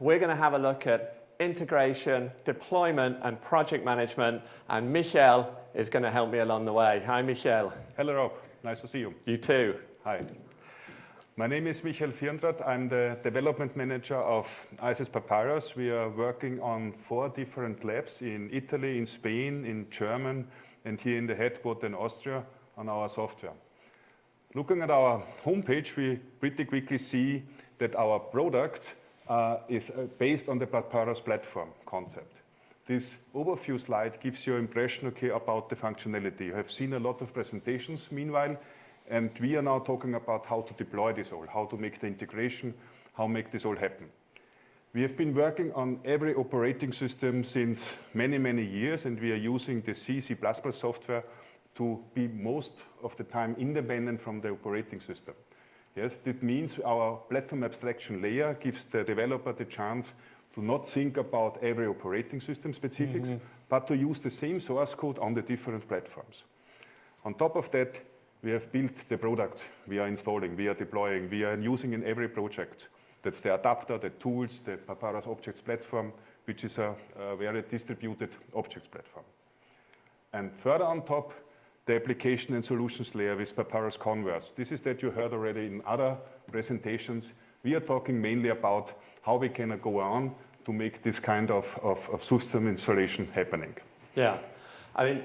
we're going to have a look at integration, deployment, and project management, and Michael is going to help me along the way. Hi, Michael. Hello, Rob. Nice to see you. You too. Hi. My name is Michael Vierendrat. I'm the development manager of ISS Papyrus. We are working on 4 different labs in Italy, in Spain, in Germany, and here in the headquarters in Austria on our software. Looking at our homepage, we pretty quickly see that our product is based on the Papyrus Platform concept. This overview slide gives you an impression, okay, about the functionality. You have seen a lot of presentations meanwhile, and we are now talking about how to deploy this all, how to make the integration, how to make this all happen. We have been working on every operating system since many, many years, and we are using the C++ software to be most of the time independent from the operating system. Yes, that means our platform abstraction layer gives the developer the chance to not think about every operating system specifics, but to use the same source code on the different platforms. On top of that, we have built the product we are installing, we are deploying, we are using in every project. That's the adapter, the tools, the Papyrus Objects Platform, which is a very distributed objects platform. And further on top, the application and solutions layer with Papyrus Converse. This is that you heard already in other presentations. We are talking mainly about how we can go on to make this kind of system installation happening. Yeah, I mean,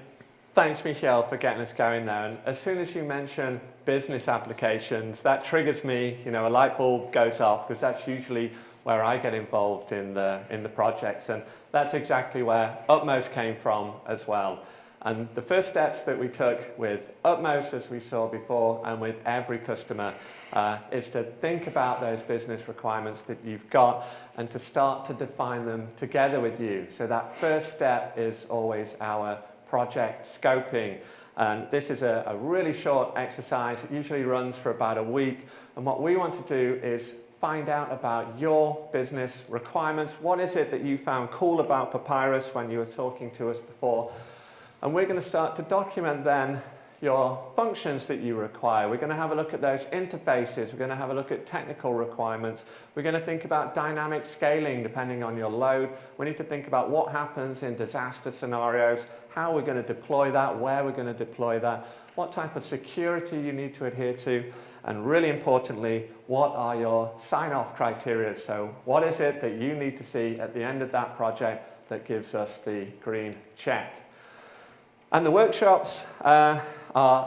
thanks, Michael, for getting us going there. And as soon as you mention business applications, that triggers me, you know, a light bulb goes off, because that's usually where I get involved in the projects. And that's exactly where Utmost came from as well. And the first steps that we took with Utmost, as we saw before, and with every customer, is to think about those business requirements that you've got and to start to define them together with you. So that first step is always our project scoping. And this is a really short exercise. It usually runs for about a week. And what we want to do is find out about your business requirements. What is it that you found cool about Papyrus when you were talking to us before? And we're going to start to document then your functions that you require. We're going to have a look at those interfaces. We're going to have a look at technical requirements. We're going to think about dynamic scaling depending on your load. We need to think about what happens in disaster scenarios, how we're going to deploy that, where we're going to deploy that, what type of security you need to adhere to, and really importantly, what are your sign-off criteria? So what is it that you need to see at the end of that project that gives us the green check? And the workshops are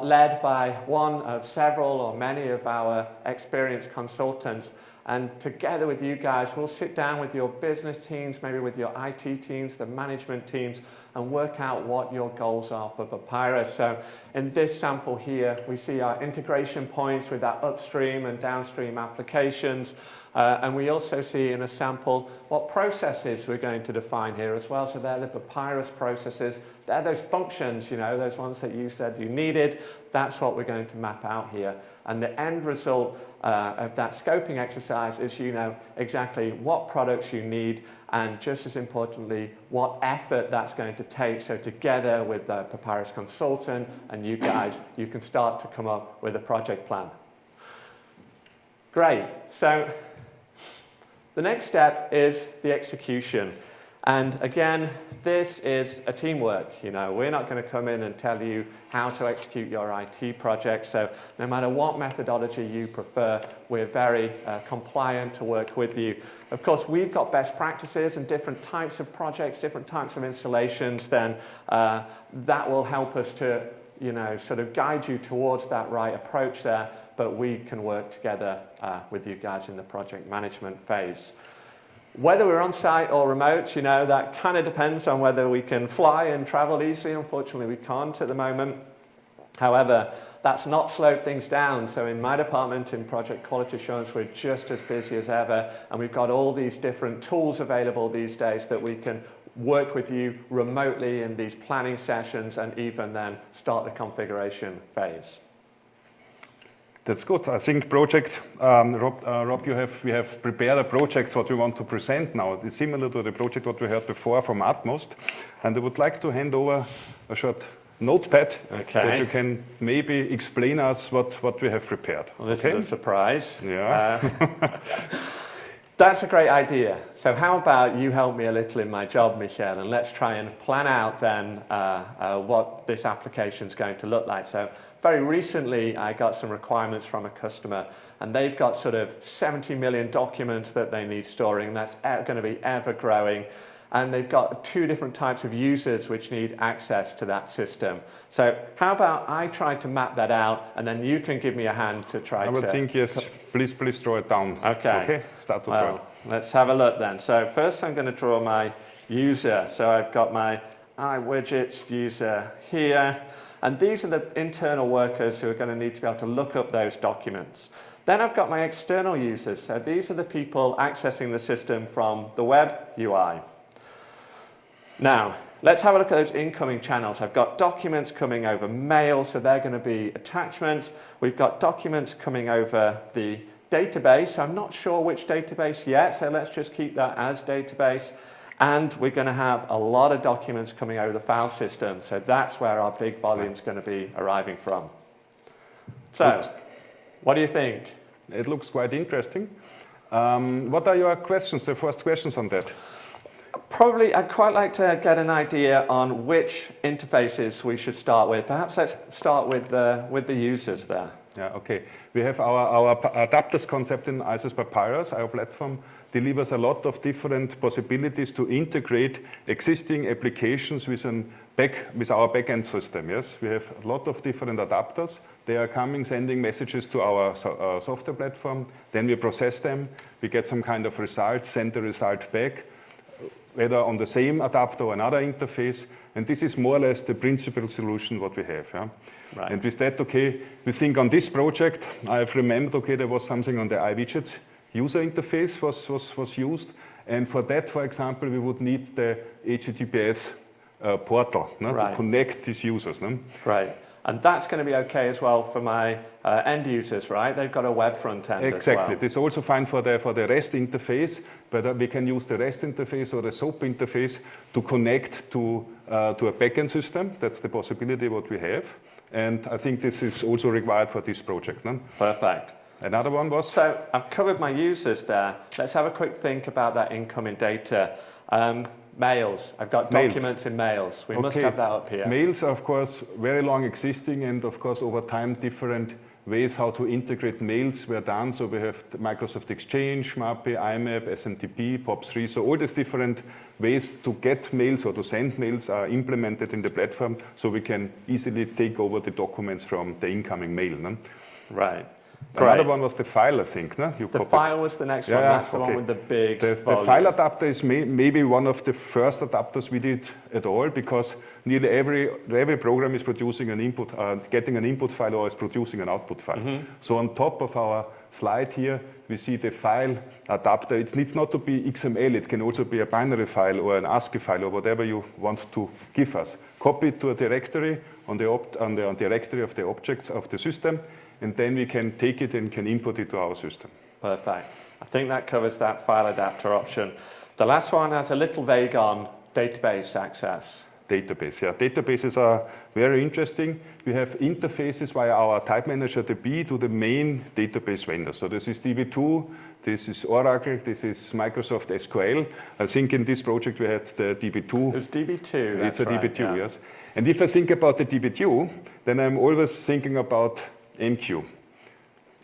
led by one of several or many of our experienced consultants. And together with you guys, we'll sit down with your business teams, maybe with your IT teams, the management teams, and work out what your goals are for Papyrus. So in this sample here, we see our integration points with our upstream and downstream applications. And we also see in a sample what processes we're going to define here as well. So they're the Papyrus processes. They're those functions, you know, those ones that you said you needed. That's what we're going to map out here. And the end result of that scoping exercise is, you know, exactly what products you need and just as importantly, what effort that's going to take. So together with the Papyrus consultant and you guys, you can start to come up with a project plan. Great. So the next step is the execution. And again, this is a teamwork. You know, we're not going to come in and tell you how to execute your IT project. So no matter what methodology you prefer, we're very compliant to work with you. Of course, we've got best practices and different types of projects, different types of installations, then that will help us to, you know, sort of guide you towards that right approach there. But we can work together with you guys in the project management phase. Whether we're on site or remote, you know, that kind of depends on whether we can fly and travel easily. Unfortunately, we can't at the moment. However, that's not slowed things down. So in my department, in project quality assurance, we're just as busy as ever. And we've got all these different tools available these days that we can work with you remotely in these planning sessions and even then start the configuration phase. That's good. I think project, Rob, we have prepared a project what we want to present now. It's similar to the project what we heard before from Utmost. And I would like to hand over a short notepad that you can maybe explain us what we have prepared. Well, this is a surprise. Yeah. That's a great idea. So how about you help me a little in my job, Michel, and let's try and plan out then what this application is going to look like. So very recently, I got some requirements from a customer, and they've got sort of 70 million documents that they need storing. That's going to be ever growing. And they've got 2 different types of users which need access to that system. So how about I try to map that out, and then you can give me a hand to try to... I would think, yes, please draw it down. Okay. Okay, start to draw. Let's have a look then. So first I'm going to draw my user. So I've got my iWidgets user here. And these are the internal workers who are going to need to be able to look up those documents. Then I've got my external users. So these are the people accessing the system from the web UI. Now, let's have a look at those incoming channels. I've got documents coming over mail, so they're going to be attachments. We've got documents coming over the database. I'm not sure which database yet, so let's just keep that as database. And we're going to have a lot of documents coming over the file system, so that's where our big volume is going to be arriving from. So, what do you think? It looks quite interesting. What are your questions, the first questions on that? Probably, I'd quite like to get an idea on which interfaces we should start with. Perhaps let's start with the users there. Yeah, okay. We have our adapters concept in ISIS Papyrus. Our platform delivers a lot of different possibilities to integrate existing applications with our backend system. Yes, we have a lot of different adapters. They are coming, sending messages to our software platform. Then we process them. We get some kind of result, send the result back, whether on the same adapter or another interface. And this is more or less the principal solution what we have. Yeah? Right. And with that, okay, we think on this project, I have remembered, okay, there was something on the iWidgets user interface was used. And for that, for example, we would need the HTTPS portal right. to connect these users. No? Right. And that's going to be okay as well for my end users, right? They've got a web front end exactly. as well. This is also fine for the REST interface, but we can use the REST interface or the SOAP interface to connect to a backend system. That's the possibility what we have. And I think this is also required for this project. No? Perfect. Another one was? So I've covered my users there. Let's have a quick think about that incoming data. Mails. I've got documents in mails. We must have that up here. Mails are, of course, very long existing, and of course, over time, different ways how to integrate mails were done. So we have Microsoft Exchange, MAPI, IMAP, SMTP, POP3. So all these different ways to get mails or to send mails are implemented in the platform, so we can easily take over the documents from the incoming mail. No? Right. Another one was the file, I think. No? The file was the next one. That's the one with the big volume. The file adapter is maybe one of the first adapters we did at all, because nearly every program is producing an input, getting an input file or is producing an output file. Mm-hmm. So on top of our slide here, we see the file adapter. It needs not to be XML. It can also be a binary file or an ASCII file or whatever you want to give us. Copy it to a directory on the directory of the objects of the system, and then we can take it and can input it to our system. Perfect. I think that covers that file adapter option. The last one has a little vague on database access. Database, yeah. Databases are very interesting. We have interfaces via our type manager DB to the main database vendor. So this is DB2, this is Oracle, this is Microsoft SQL. I think in this project we had the DB2. It's DB2, It's a right, DB2, yeah. Yes. And if I think about the DB2, then I'm always thinking about MQ.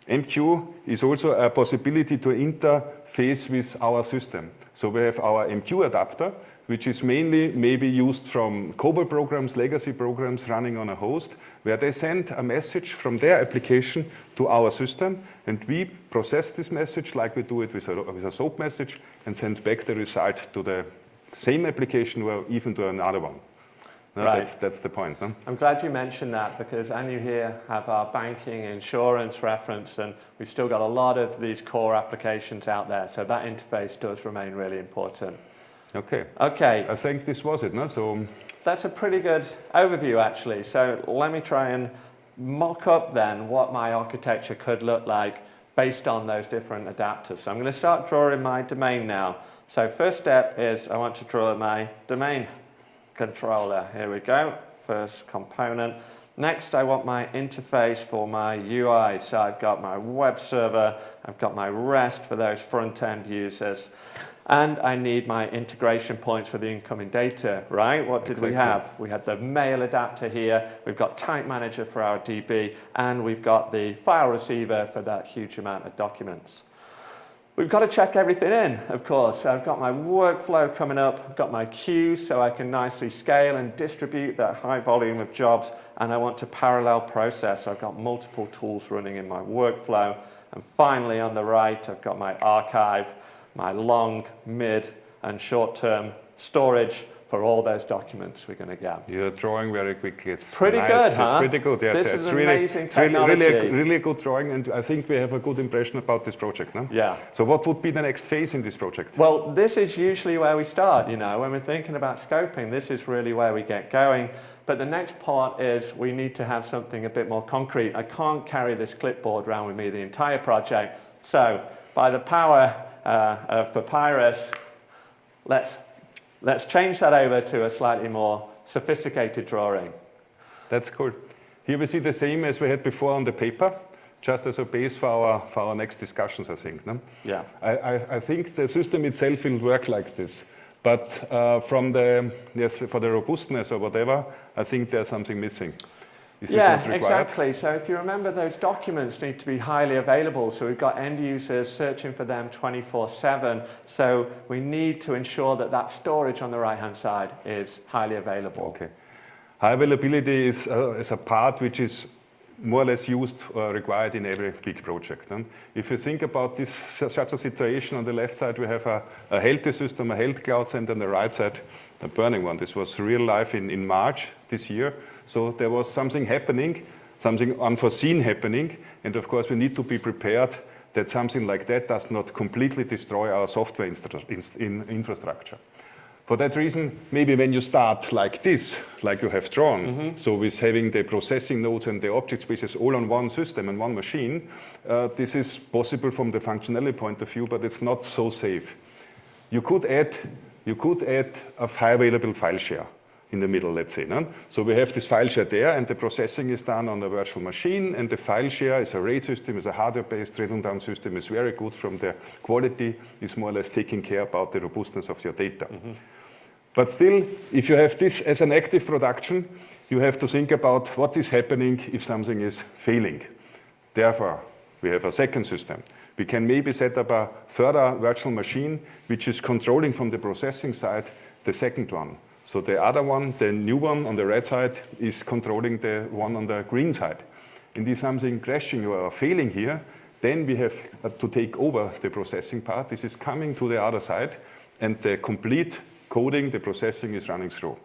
MQ is also a possibility to interface with our system. So we have our MQ adapter, which is mainly maybe used from COBOL programs, legacy programs running on a host, where they send a message from their application to our system, and we process this message like we do it with a SOAP message, and send back the result to the same application or even to another one. No, right. That's the point. No? I'm glad you mentioned that, because I knew here have our banking, insurance reference, and we've still got a lot of these core applications out there. So that interface does remain really important. Okay. Okay. I think this was it. No? So that's a pretty good overview, actually. So let me try and mock up then what my architecture could look like based on those different adapters. So I'm going to start drawing my domain now. So first step is I want to draw my domain controller. Here we go, first component. Next, I want my interface for my UI. So I've got my web server, I've got my REST for those front-end users, and I need my integration points for the incoming data, right? What did we have? We had the mail adapter here, we've got Type Manager for our DB, and we've got the file receiver for that huge amount of documents. We've got to check everything in, of course. So I've got my workflow coming up, I've got my queues so I can nicely scale and distribute that high volume of jobs, and I want to parallel process. So I've got multiple tools running in my workflow. And finally, on the right, I've got my archive, my long, mid, and short-term storage for all those documents we're going to get. You're drawing very quickly. It's pretty nice. Good, huh? It's pretty good, yes. This is really, amazing it's technology. really a good drawing, and I think we have a good impression about this project, no? Yeah. So what would be the next phase in this project? Well, this is usually where we start, you know, when we're thinking about scoping, this is really where we get going. But the next part is we need to have something a bit more concrete. I can't carry this clipboard around with me the entire project. So by the power of Papyrus, let's change that over to a slightly more sophisticated drawing. That's cool. Here we see the same as we had before on the paper, just as a base for our next discussions, I think. No? Yeah. I think the system itself will work like this. But for the robustness or whatever, I think there's something missing. Is this not required? Exactly. So if you remember, those documents need to be highly available. So we've got end users searching for them 24/7. So we need to ensure that that storage on the right-hand side is highly available. Okay. High availability is a part which is more or less used or required in every big project. If you think about this, such a situation, on the left side we have a healthy system, a health cloud, and on the right side a burning one. This was real life in March this year. So there was something happening, something unforeseen happening, and of course we need to be prepared that something like that does not completely destroy our software infrastructure. For that reason, maybe when you start like this, like you have drawn, so with having the processing nodes and the object spaces all on one system and one machine, this is possible from the functionality point of view, but it's not so safe. You could add a high available file share in the middle, let's say. No? So we have this file share there, and the processing is done on a virtual machine, and the file share is a RAID system, is a hardware-based redundant system, is very good from the quality, is more or less taking care about the robustness of your data. But still, if you have this as an active production, you have to think about what is happening if something is failing. Therefore, we have a second system. We can maybe set up a further virtual machine which is controlling from the processing side the second one. So the other one, the new one on the red side, is controlling the one on the green side. And if something crashing or failing here, then we have to take over the processing part. This is coming to the other side, and the complete coding, the processing is running through.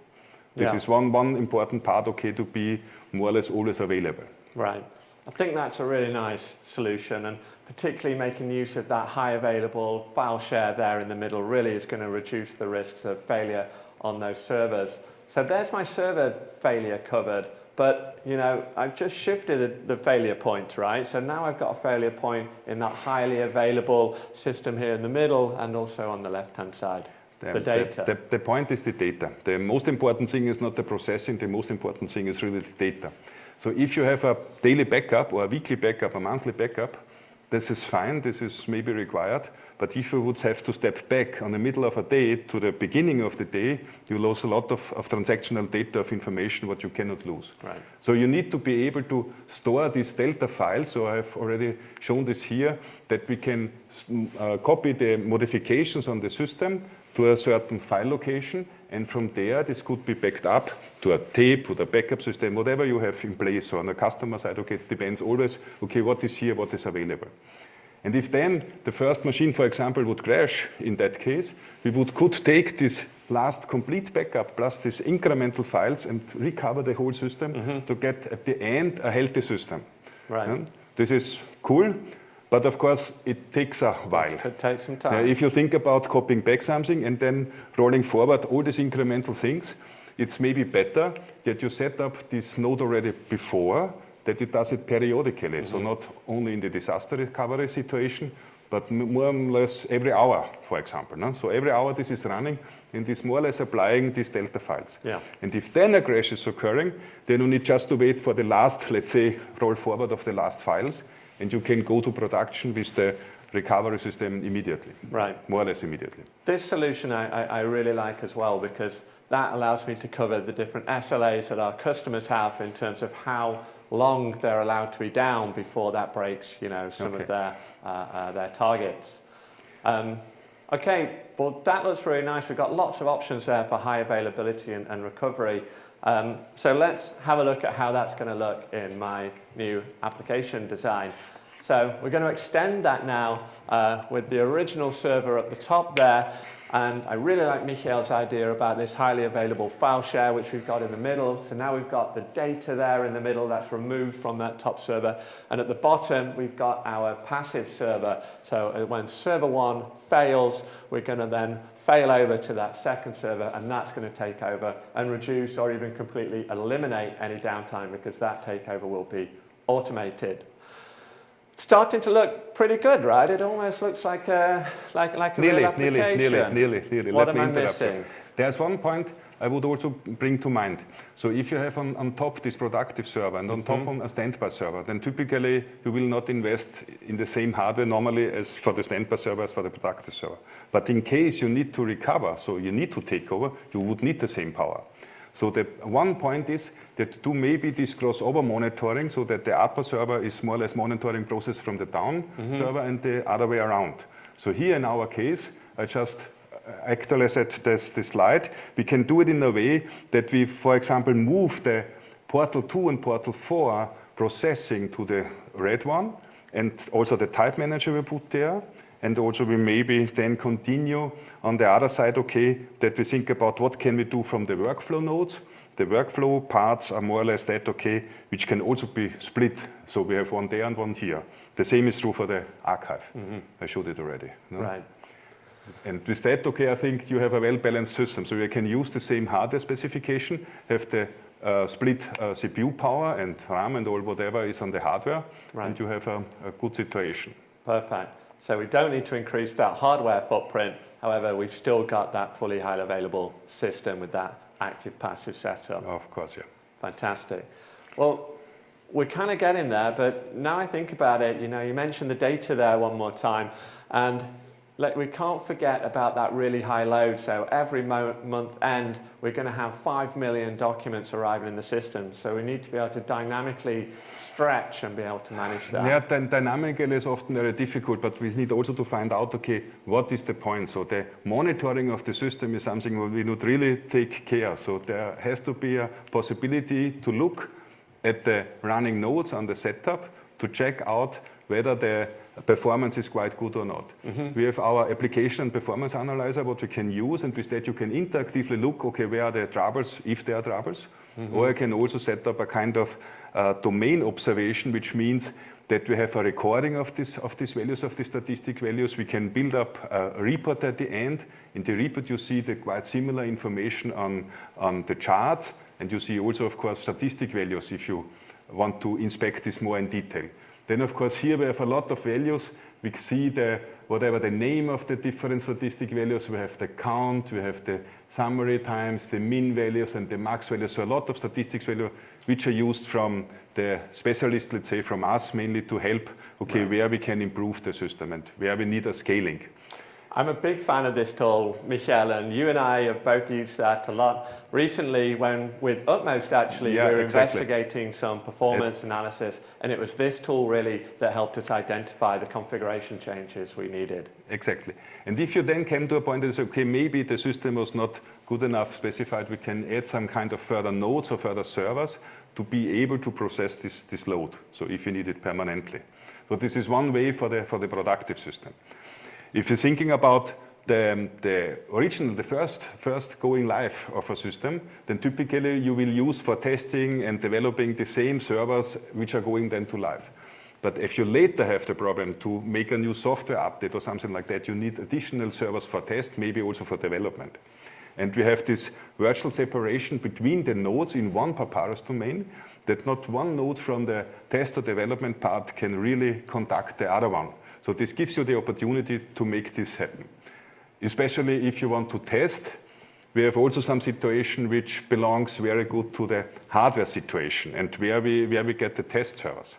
This is one important part, okay, to be more or less always available. Right. I think that's a really nice solution, and particularly making use of that high available file share there in the middle really is going to reduce the risks of failure on those servers. So there's my server failure covered, but you know, I've just shifted the failure point, right? So now I've got a failure point in that highly available system here in the middle and also on the left-hand side. The data. The point is the data. The most important thing is not the processing, the most important thing is really the data. So if you have a daily backup or a weekly backup, a monthly backup, this is fine, this is maybe required, but if you would have to step back on the middle of a day to the beginning of the day, you lose a lot of transactional data of information what you cannot lose. Right. So you need to be able to store these delta files, so I've already shown this here, that we can copy the modifications on the system to a certain file location, and from there this could be backed up to a tape, to the backup system, whatever you have in place. So on the customer side, okay, it depends always, okay, what is here, what is available. And if then the first machine, for example, would crash in that case, we could take this last complete backup plus these incremental files and recover the whole system to get at the end a healthy system. Right. This is cool. But of course, it takes a while. It could take some time. If you think about copying back something and then rolling forward all these incremental things, it's maybe better that you set up this node already before, that it does it periodically. So not only in the disaster recovery situation, but more or less every hour, for example. No? So every hour this is running, and it's more or less applying these delta files. Yeah. And if then a crash is occurring, then you need just to wait for the last, let's say, roll forward of the last files, and you can go to production with the recovery system immediately. Right. More or less immediately. This solution I really like as well, because that allows me to cover the different SLAs that our customers have in terms of how long they're allowed to be down before that breaks, you know, some of their targets. Okay, well, that looks really nice. We've got lots of options there for high availability and recovery. So let's have a look at how that's going to look in my new application design. So we're going to extend that now with the original server at the top there. And I really like Michael's idea about this highly available file share, which we've got in the middle. So now we've got the data there in the middle that's removed from that top server. And at the bottom, we've got our passive server. So when server 1 fails, we're going to then fail over to that second server, and that's going to take over and reduce or even completely eliminate any downtime, because that takeover will be automated. Starting to look pretty good, right? It almost looks like a real application. Nearly. What Let am me I interrupt you. missing? There's one point I would also bring to mind. So if you have on top this productive server and on top on a standby server, then typically you will not invest in the same hardware normally as for the standby server as for the productive server. But in case you need to recover, so you need to take over, you would need the same power. So the one point is that do maybe this crossover monitoring, so that the upper server is more or less monitoring process from the down server and the other way around. So here in our case, I just actualized this slide. We can do it in a way that we, for example, move the portal 2 and portal 4 processing to the red one, and also the type manager we put there. And also we maybe then continue on the other side, okay, that we think about what can we do from the workflow nodes. The workflow parts are more or less that, okay, which can also be split. So we have one there and one here. The same is true for the archive. I showed it already. No? Right. And with that, okay, I think you have a well-balanced system. So you can use the same hardware specification, have the split CPU power and RAM and all whatever is on the hardware, and you have a good situation. Perfect. So we don't need to increase that hardware footprint. However, we've still got that fully highly available system with that active-passive setup. Of course, yeah. Fantastic. Well, we're kind of getting there, but now I think about it, you know, you mentioned the data there one more time, and we can't forget about that really high load. So every month end, we're going to have 5 million documents arriving in the system. So we need to be able to dynamically stretch and be able to manage that. Yeah, dynamically is often very difficult, but we need also to find out, okay, what is the point? So the monitoring of the system is something where we would really take care. So there has to be a possibility to look at the running nodes on the setup to check out whether the performance is quite good or not. We have our application and performance analyzer, what we can use, and with that you can interactively look, okay, where are the troubles, if there are troubles. Or I can also set up a kind of domain observation, which means that we have a recording of these values, of the statistic values. We can build up a report at the end. In the report you see the quite similar information on the chart, and you see also, of course, statistic values if you want to inspect this more in detail. Then, of course, here we have a lot of values. We see whatever the name of the different statistic values. We have the count, we have the summary times, the mean values, and the max values. So a lot of statistics values which are used from the specialist, let's say, from us mainly to help, okay, where we can improve the system and where we need a scaling. I'm a big fan of this tool, Michel, and you and I have both used that a lot. Recently, when with Utmost, actually, we were investigating some performance analysis, and it was this tool really that helped us identify the configuration changes we needed. Exactly. And if you then came to a point that is, okay, maybe the system was not good enough specified, we can add some kind of further nodes or further servers to be able to process this load, so if you need it permanently. So this is one way for the productive system. If you're thinking about the original, the first going live of a system, then typically you will use for testing and developing the same servers which are going then to live. But if you later have the problem to make a new software update or something like that, you need additional servers for test, maybe also for development. And we have this virtual separation between the nodes in one Papyrus domain, that not one node from the test or development part can really contact the other one. So this gives you the opportunity to make this happen. Especially if you want to test, we have also some situation which belongs very good to the hardware situation and where we get the test servers.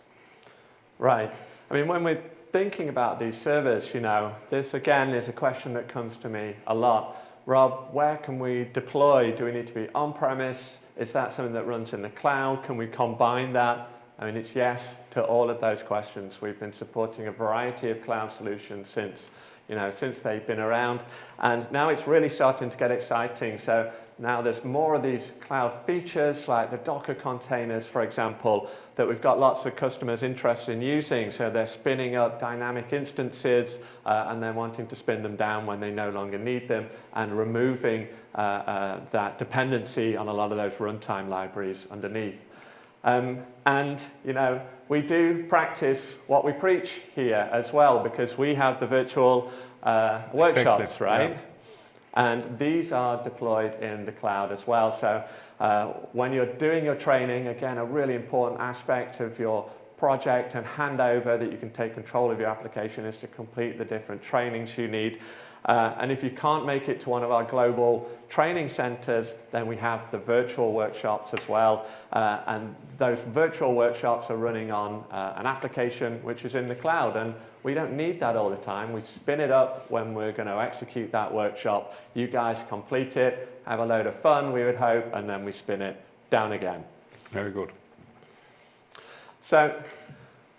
Right. I mean, when we're thinking about these servers, you know, this again is a question that comes to me a lot. Rob, where can we deploy? Do we need to be on-premise? Is that something that runs in the cloud? Can we combine that? I mean, it's yes to all of those questions. We've been supporting a variety of cloud solutions since they've been around. And now it's really starting to get exciting. So now there's more of these cloud features like the Docker containers, for example, that we've got lots of customers interested in using. So they're spinning up dynamic instances and then wanting to spin them down when they no longer need them and removing that dependency on a lot of those runtime libraries underneath. And, you know, we do practice what we preach here as well because we have the virtual workshops, Exactly. right? Yeah. And these are deployed in the cloud as well. So when you're doing your training, again, a really important aspect of your project and handover that you can take control of your application is to complete the different trainings you need. And if you can't make it to one of our global training centers, then we have the virtual workshops as well. And those virtual workshops are running on an application which is in the cloud. And we don't need that all the time. We spin it up when we're going to execute that workshop. You guys complete it, have a load of fun, we would hope, and then we spin it down again. Very good. So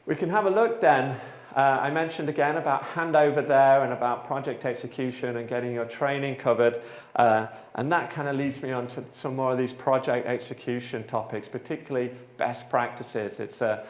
we can have a look then. I mentioned again about handover there and about project execution and getting your training covered. And that kind of leads me on to some more of these project execution topics, particularly best practices. It's a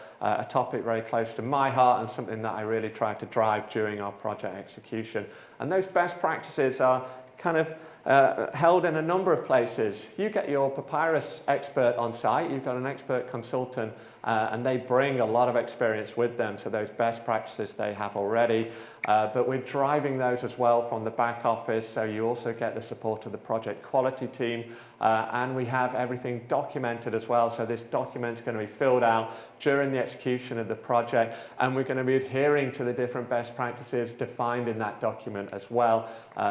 topic very close to my heart and something that I really try to drive during our project execution. And those best practices are kind of held in a number of places. You get your Papyrus expert on site, you've got an expert consultant, and they bring a lot of experience with them, so those best practices they have already. But we're driving those as well from the back office, so you also get the support of the project quality team, and we have everything documented as well, so this document's going to be filled out during the execution of the project, and we're going to be adhering to the different best practices defined in that document as well,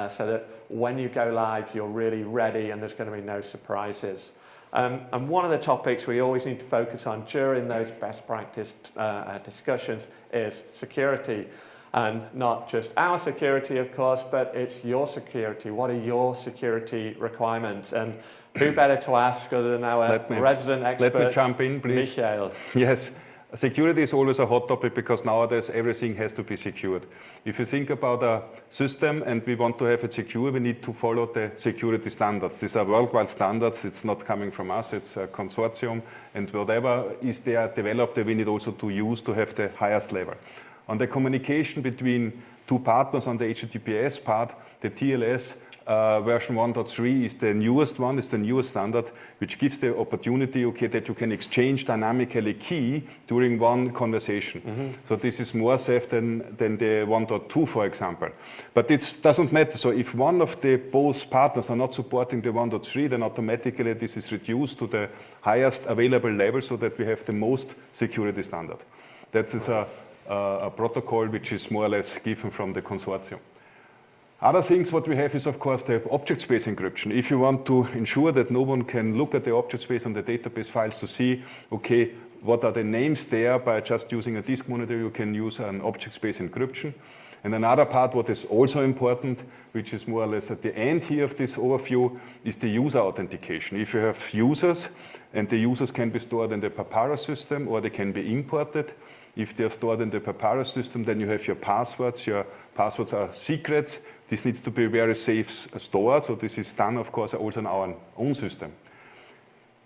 so that when you go live, you're really ready and there's going to be no surprises. And one of the topics we always need to focus on during those best practice discussions is security. And not just our security, of course, but it's your security. What are your security requirements? And who better to ask other than our resident expert, let me jump in, please. Michael. Yes. Security is always a hot topic because nowadays everything has to be secured. If you think about a system and we want to have it secure, we need to follow the security standards. These are worldwide standards. It's not coming from us. It's a consortium. And whatever is there developed, we need also to use to have the highest level. On the communication between two partners on the HTTPS part, the TLS version 1.3 is the newest one, it's the newest standard, which gives the opportunity, okay, that you can exchange dynamically key during one conversation. Mm-hmm. So this is more safe than the 1.2, for example. But it doesn't matter. So if one of the both partners are not supporting the 1.3, then automatically this is reduced to the highest available level so that we have the most security standard. That is a protocol which is more or less given from the consortium. Other things what we have is, of course, the object space encryption. If you want to ensure that no one can look at the object space on the database files to see, okay, what are the names there by just using a disk monitor, you can use an object space encryption. And another part what is also important, which is more or less at the end here of this overview, is the user authentication. If you have users, and the users can be stored in the Papyrus system or they can be imported. If they're stored in the Papyrus system, then you have your passwords. Your passwords are secrets. This needs to be very safe stored, so this is done, of course, also in our own system.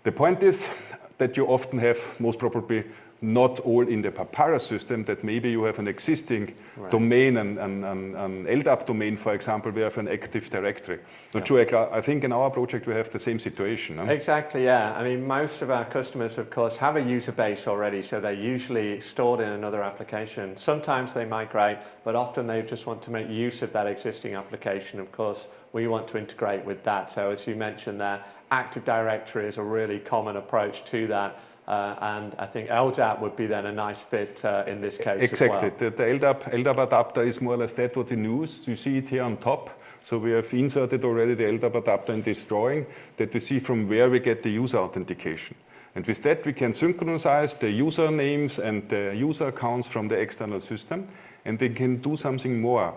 The point is that you often have, most probably, not all in the Papyrus system, that maybe you have an existing domain, an LDAP domain, for example, we have an Active Directory. Not sure, I think in our project we have the same situation. No? Exactly, yeah. I mean, most of our customers, of course, have a user base already, so they're usually stored in another application. Sometimes they migrate, but often they just want to make use of that existing application. Of course, we want to integrate with that. So as you mentioned there, Active Directory is a really common approach to that. and I think LDAP would be then a nice fit in this case Exactly. as well. The LDAP adapter is more or less that what in use. You see it here on top. So we have inserted already the LDAP adapter in this drawing that you see from where we get the user authentication. And with that, we can synchronize the user names and the user accounts from the external system, and they can do something more.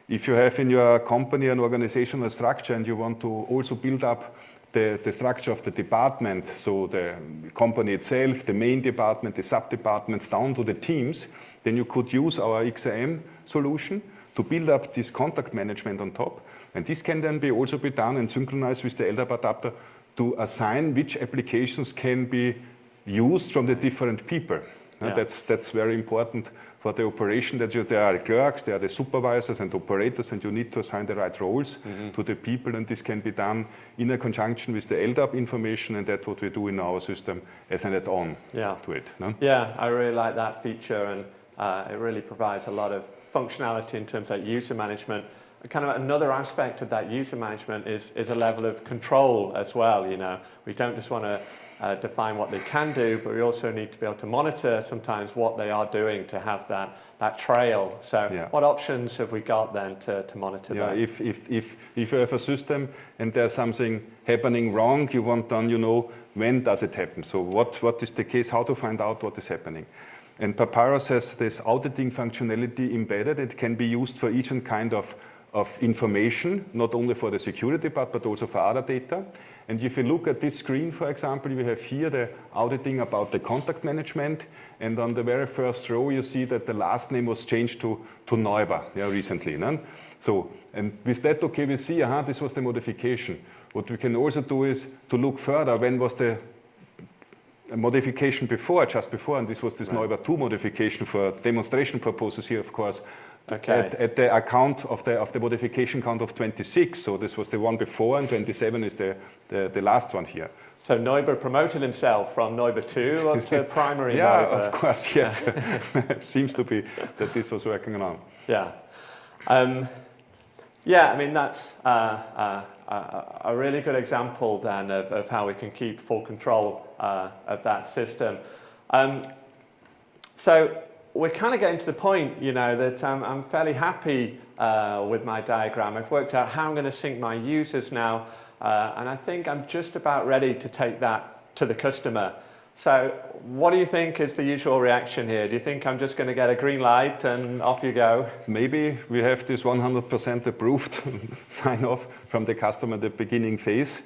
If you have in your company an organizational structure and you want to also build up the structure of the department, so the company itself, the main department, the sub-departments, down to the teams, then you could use our XRM solution to build up this contact management on top. And this can then also be done and synchronized with the LDAP adapter to assign which applications can be used from the different people. Yeah. That's very important for the operation, that there are clerks, there are the supervisors and operators, and you need to assign the right roles to the people, and this can be done in a conjunction with the LDAP information, and that's what we do in our system as an add-on to it. No? Yeah, I really like that feature, and it really provides a lot of functionality in terms of user management. Kind of another aspect of that user management is a level of control as well. You know, we don't just want to define what they can do, but we also need to be able to monitor sometimes what they are doing to have that trail. So what options have we got then to monitor that? If you have a system and there's something happening wrong, you want then, you know, when does it happen? So what is the case, how to find out what is happening? And Papyrus has this auditing functionality embedded. It can be used for each and kind of information, not only for the security part, but also for other data. And if you look at this screen, for example, we have here the auditing about the contact management. And on the very first row, you see that the last name was changed to Neuber recently. No? So, and with that, okay, we see, this was the modification. What we can also do is to look further, when was the modification before, just before, and this was this Neuber 2 modification for demonstration purposes here, of course. Okay. At the account of the modification count of 26, so this was the one before, and 27 is the last one here. So Neuber promoted himself from Neuber 2 up to primary Yeah, Neuber. of course, yes. Seems to be that this was working on. Yeah. Yeah, I mean, that's a really good example then of how we can keep full control of that system. So we're kind of getting to the point, you know, that I'm fairly happy with my diagram. I've worked out how I'm going to sync my users now, and I think I'm just about ready to take that to the customer. So what do you think is the usual reaction here? Do you think I'm just going to get a green light and off you go? Maybe we have this 100% approved sign off from the customer at the beginning phase.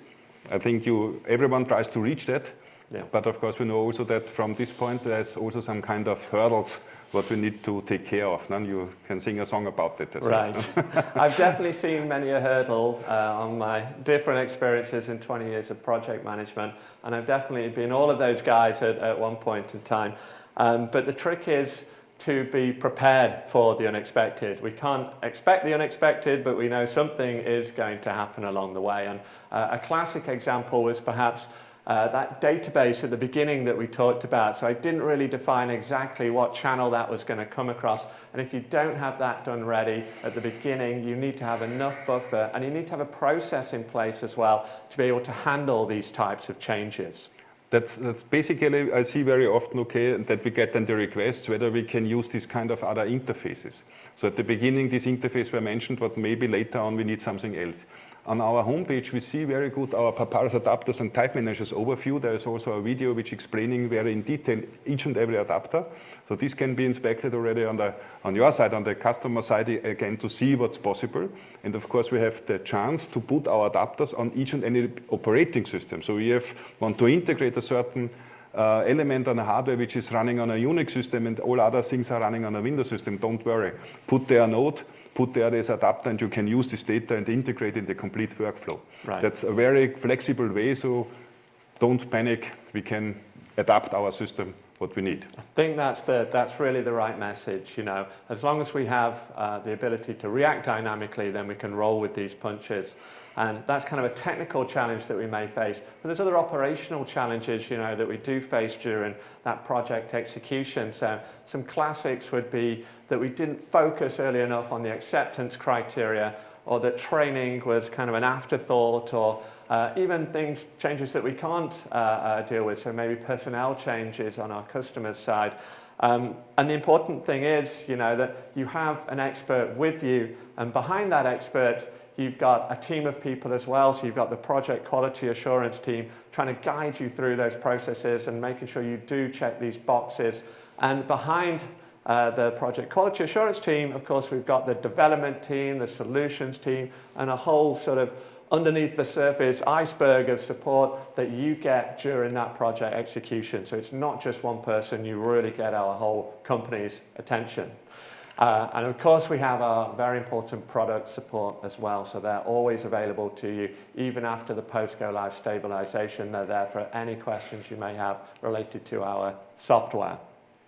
I think everyone tries to reach that. Yeah. But of course, we know also that from this point, there's also some kind of hurdles what we need to take care of. Now you can sing a song about that as well. Right. I've definitely seen many a hurdle on my different experiences in 20 years of project management, and I've definitely been all of those guys at one point in time. But the trick is to be prepared for the unexpected. We can't expect the unexpected, but we know something is going to happen along the way. And a classic example was perhaps that database at the beginning that we talked about. So I didn't really define exactly what channel that was going to come across. And if you don't have that done ready at the beginning, you need to have enough buffer, and you need to have a process in place as well to be able to handle these types of changes. That's basically, I see very often, okay, that we get then the requests whether we can use this kind of other interfaces. So at the beginning, this interface were mentioned, but maybe later on we need something else. On our homepage, we see very good our Papyrus adapters and type managers overview. There is also a video which explaining very in detail each and every adapter. So this can be inspected already on your side, on the customer side, again, to see what's possible. And of course, we have the chance to put our adapters on each and any operating system. So we want to integrate a certain element on a hardware which is running on a Unix system, and all other things are running on a Windows system. Don't worry. Put there a node, put there this adapter, and you can use this data and integrate in the complete workflow. Right. That's a very flexible way, so don't panic. We can adapt our system what we need. I think that's really the right message. You know, as long as we have the ability to react dynamically, then we can roll with these punches. And that's kind of a technical challenge that we may face. But there's other operational challenges, you know, that we do face during that project execution. So some classics would be that we didn't focus early enough on the acceptance criteria, or that training was kind of an afterthought, or even changes that we can't deal with, so maybe personnel changes on our customer's side. And the important thing is, that you have an expert with you, and behind that expert, you've got a team of people as well. So you've got the project quality assurance team trying to guide you through those processes and making sure you do check these boxes. And behind the project quality assurance team, of course, we've got the development team, the solutions team, and a whole sort of underneath the surface iceberg of support that you get during that project execution. So it's not just one person, you really get our whole company's attention. And of course, we have our very important product support as well. So they're always available to you, even after the post-go live stabilization. They're there for any questions you may have related to our software.